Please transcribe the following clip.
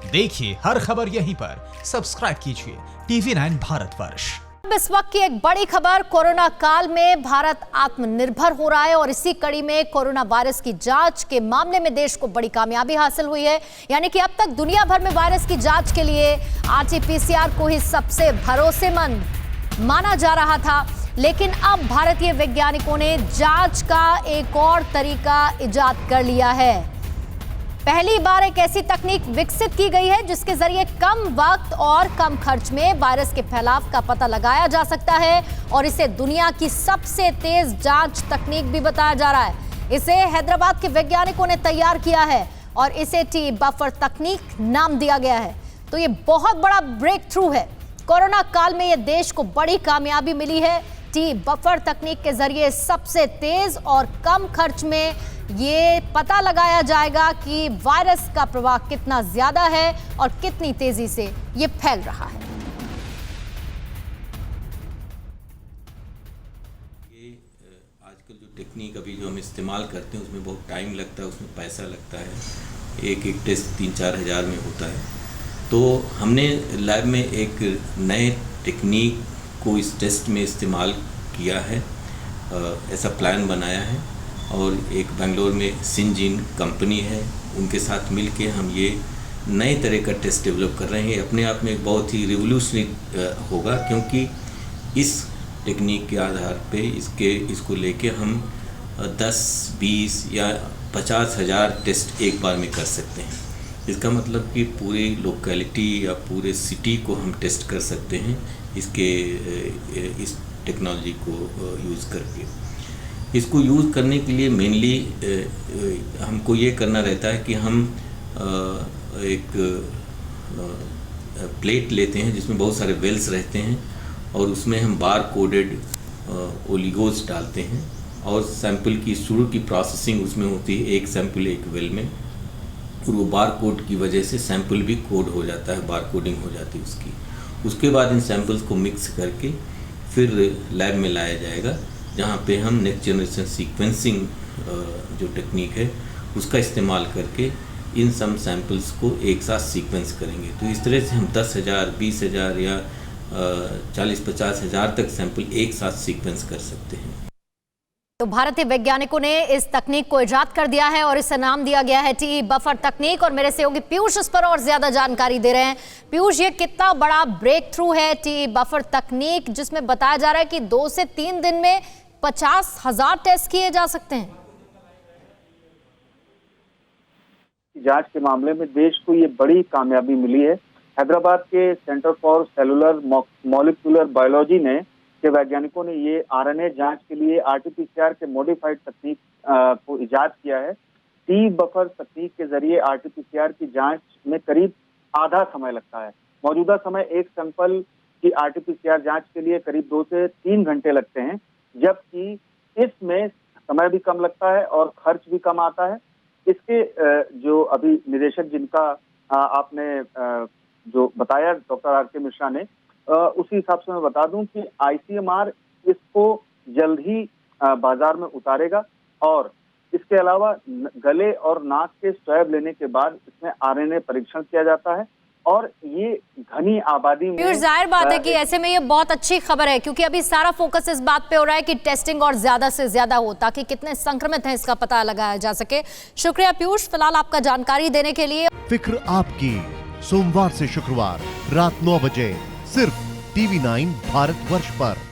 देखिए हर खबर यहीं पर। सब्सक्राइब कीजिए TV9 भारतवर्ष। इस वक्त की एक बड़ी खबर, कोरोना काल में भारत आत्मनिर्भर हो रहा है और इसी कड़ी में कोरोना वायरस की जांच के मामले में देश को बड़ी कामयाबी हासिल हुई है। यानी कि अब तक दुनिया भर में वायरस की जांच के लिए RT-PCR को ही सबसे भरोसेमंद माना जा रहा था, लेकिन अब भारतीय वैज्ञानिकों ने जांच का एक और तरीका इजाद कर लिया है। पहली बार एक ऐसी तकनीक विकसित की गई है जिसके जरिए कम वक्त और कम खर्च में वायरस के फैलाव का पता लगाया जा सकता है और इसे दुनिया की सबसे तेज जांच तकनीक भी बताया जा रहा है। इसे हैदराबाद के वैज्ञानिकों ने तैयार किया है और इसे टी बफर तकनीक नाम दिया गया है। तो ये बहुत बड़ा ब्रेक थ्रू है। कोरोना काल में ये देश को बड़ी कामयाबी मिली है। टी बफर तकनीक के जरिए सबसे तेज और कम खर्च में ये पता लगाया जाएगा कि वायरस का प्रभाव कितना ज्यादा है और कितनी तेजी से ये फैल रहा है। ये आजकल जो टेक्निक अभी जो हम इस्तेमाल करते हैं उसमें बहुत टाइम लगता है, उसमें पैसा लगता है। एक एक टेस्ट 3-4 हज़ार में होता है। तो हमने लैब में एक नए टेक्निक को इस टेस्ट में इस्तेमाल किया है, ऐसा प्लान बनाया है और एक बेंगलोर में सिंजीन कंपनी है, उनके साथ मिलके हम ये नए तरह का टेस्ट डेवलप कर रहे हैं। अपने आप में एक बहुत ही रिवोल्यूशनरी होगा, क्योंकि इस टेक्निक के आधार पे इसको लेके हम 10, 20 या 50 हज़ार टेस्ट एक बार में कर सकते हैं। इसका मतलब कि पूरी लोकेलिटी या पूरे सिटी को हम टेस्ट कर सकते हैं इस टेक्नोलॉजी को यूज़ करके। इसको यूज़ करने के लिए मेनली हमको ये करना रहता है कि हम एक प्लेट लेते हैं जिसमें बहुत सारे वेल्स रहते हैं और उसमें हम बार कोडेड ओलिगोज डालते हैं और सैंपल की शुरू की प्रोसेसिंग उसमें होती है, एक सैंपल एक वेल में, और वो बार कोड की वजह से सैंपल भी कोड हो जाता है, बार कोडिंग हो जाती है उसकी। उसके बाद इन सैंपल्स को मिक्स करके फिर लैब में लाया जाएगा, जहाँ पे हम नेक्स्ट जनरेशन सीक्वेंसिंग जो टेक्निक है उसका इस्तेमाल करके इन सम सैंपल्स को एक साथ सीक्वेंस करेंगे। तो इस तरह से हम 10,000, 20,000 या 40-50 हज़ार तक सैंपल एक साथ सीक्वेंस कर सकते हैं। तो भारतीय वैज्ञानिकों ने इस तकनीक को इजाद कर दिया है और इसे नाम दिया गया है टी बफर तकनीक। और मेरे सहयोगी पीयूष इस पर और ज्यादा जानकारी दे रहे हैं। पीयूष, ये कितना बड़ा ब्रेक थ्रू है टी बफर तकनीक, जिसमें बताया जा रहा है कि 2 से 3 दिन में 50,000 टेस्ट किए जा सकते हैं। जांच के मामले में देश को ये बड़ी कामयाबी मिली है। हैदराबाद के centre for cellular molecular biology ने के वैज्ञानिकों ने ये RNA जांच के लिए RT-PCR के मॉडिफाइड तकनीक को इजाद किया है। टी बफर तकनीक के जरिए RT-PCR की जांच में करीब आधा समय लगता है। मौजूदा समय एक सैंपल की RT-PCR जांच के लिए करीब 2 से 3 घंटे लगते हैं, जबकि इसमें समय भी कम लगता है और खर्च भी कम आता है। इसके जो अभी निदेशक जिनका आपने जो बताया डॉक्टर RK मिश्रा ने, उसी हिसाब से मैं बता दूं कि ICMR इसको जल्द ही बाजार में उतारेगा और इसके अलावा गले और नाक के स्वैब लेने के बाद इसमें RNA परीक्षण किया जाता है और ये घनी आबादी में जाहिर बात है कि ऐसे में ये बहुत अच्छी खबर है, क्योंकि अभी सारा फोकस इस बात पे हो रहा है कि टेस्टिंग और ज्यादा से ज्यादा हो ताकि कितने संक्रमित हैं इसका पता लगाया जा सके। शुक्रिया पीयूष फिलहाल आपका जानकारी देने के लिए। फिक्र आपकी, सोमवार से शुक्रवार रात 9 बजे सिर्फ TV9 भारतवर्ष पर।